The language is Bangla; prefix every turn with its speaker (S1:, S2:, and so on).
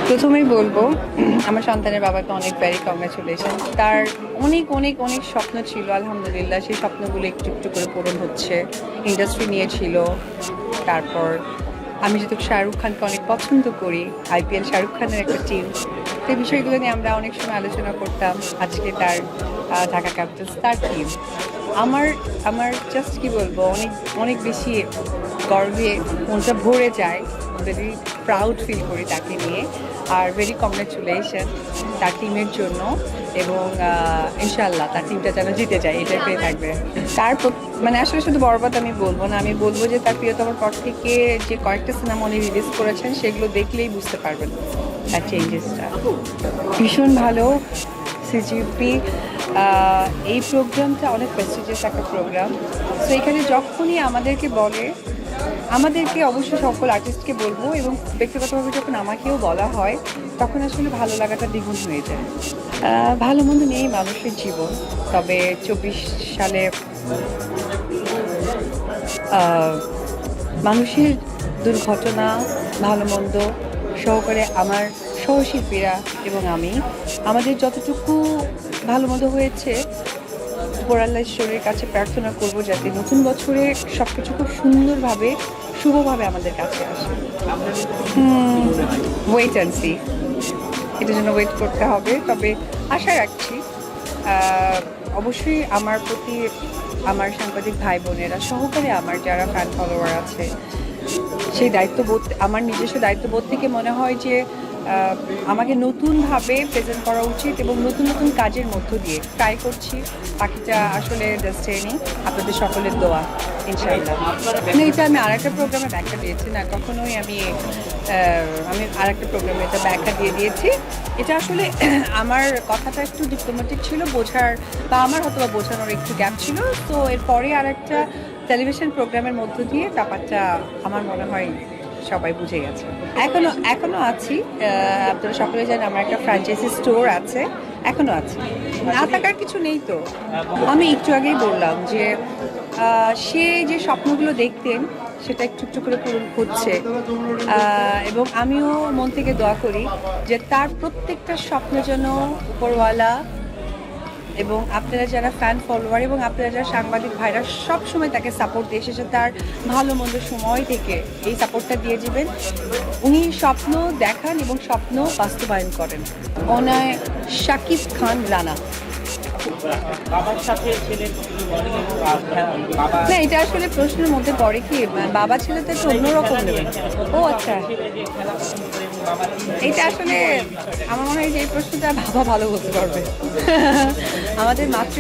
S1: প্রথমেই বলবো আমার সন্তানের বাবাকে অনেক ভেরি কংগ্রাচুলেশন। তার অনেক অনেক অনেক স্বপ্ন ছিল, আলহামদুলিল্লাহ সেই স্বপ্নগুলো একটু একটু করে পূরণ হচ্ছে। ইন্ডাস্ট্রি নিয়েছিল, তারপর আমি যেহেতু শাহরুখ খানকে অনেক পছন্দ করি, আইপিএল শাহরুখ খানের একটা টিম, সেই বিষয়গুলো নিয়ে আমরা অনেক সময় আলোচনা করতাম। আজকে তার ঢাকা ক্যাপিটালস তার টিম। আমার আমার জাস্ট কি বলবো, অনেক অনেক বেশি গর্বে মনটা ভরে যায়, ভেরি প্রাউড ফিল করি তাকে নিয়ে। আর ভেরি কংগ্রাচুলেশন তার টিমের জন্য, এবং ইনশাল্লাহ তার টিমটা যেন জিতে যায় এটাই পেয়ে থাকবে। তার মানে আসলে শুধু বরবাদ আমি বলবো না, আমি বলবো যে তার প্রিয়তমার পর থেকে যে কয়েকটা সিনেমা উনি রিলিজ করেছেন সেগুলো দেখলেই বুঝতে পারবেন তার চেঞ্জেসটা। ভীষণ ভালো সিজিপি। এই প্রোগ্রামটা অনেক প্রেস্টিজিয়াস একটা প্রোগ্রাম। তো এখানে যখনই আমাদেরকে অবশ্যই সকল আর্টিস্টকে বলবো, এবং ব্যক্তিগতভাবে যখন আমাকেও বলা হয় তখন আসলে ভালো লাগাটা দ্বিগুণ হয়ে যায়। ভালো মন্দ নিয়েই মানুষের জীবন, তবে 24 সালে মানুষের দুর্ঘটনা, ভালো মন্দ সহকারে আমার সহশিল্পীরা এবং আমাদের যতটুকু ভালো মন্দ হয়েছে, উপরাল্লাহ ঈশ্বরের কাছে প্রার্থনা করব যাতে নতুন বছরে সব কিছু খুব সুন্দরভাবে শুভভাবে আমাদের কাছে আসে। ওয়েট অ্যান্ড সি, এটার জন্য ওয়েট করতে হবে, তবে আশা রাখছি। অবশ্যই আমার প্রতি আমার সাংবাদিক ভাই বোনেরা সহকারে আমার যারা ফ্যান ফলোয়ার আছে, সেই দায়িত্ববোধ, আমার নিজস্ব দায়িত্ববোধ থেকে মনে হয় যে আমাকে নতুনভাবে প্রেজেন্ট করা উচিত, এবং নতুন নতুন কাজের মধ্য দিয়ে ট্রাই করছি। বাকিটা আসলে ডেস্টিনি, আপনাদের সকলের দোয়া ইনশাআল্লাহ। না, এটা আমি আরেকটা প্রোগ্রামে ব্যাখ্যা দিয়েছি না, কখনোই আমি আরেকটা প্রোগ্রামে এটা ব্যাখ্যা দিয়ে দিয়েছি। এটা আসলে আমার কথাটা একটু ডিপ্লোম্যাটিক ছিল বোঝার, বা আমার হয়তো বোঝানোর একটু গ্যাপ ছিল। তো এরপরে আরেকটা টেলিভিশন প্রোগ্রামের মধ্য দিয়ে ব্যাপারটা আমার মনে হয় সবাই বুঝে গেছে। এখনো আছি। আপনারা সকলে জানেন আমার একটা ফ্র্যাঞ্চাইজি স্টোর আছে, এখনো আছি, না থাকার কিছু নেই। তো আমি একটু আগেই বললাম যে সে যে স্বপ্নগুলো দেখতেন সেটা একটু একটু করে পূরণ হচ্ছে, এবং আমিও মন থেকে দোয়া করি যে তার প্রত্যেকটা স্বপ্ন যেন উপরওয়ালা এবং আপনারা যারা ফ্যান ফলোয়ার এবং আপনারা যারা সাংবাদিক ভাইরা সব সময় তাকে সাপোর্ট দিয়ে এসেছে, তার ভালো মন্দ সময় থেকে এই সাপোর্টটা দিয়ে যাবেন। উনি স্বপ্ন দেখান এবং স্বপ্ন বাস্তবায়ন করেন। ওনায় শাকিব খান রানা। না, এটা আসলে প্রশ্নের মধ্যে পড়ে কি, বাবা ছেলে তো একটু অন্যরকম নেবেন। ও আচ্ছা, এটা আসলে আমার মনে হয় যে এই প্রশ্নটা বাবা ভালো বলতে পারবে। আমাদের মাতৃ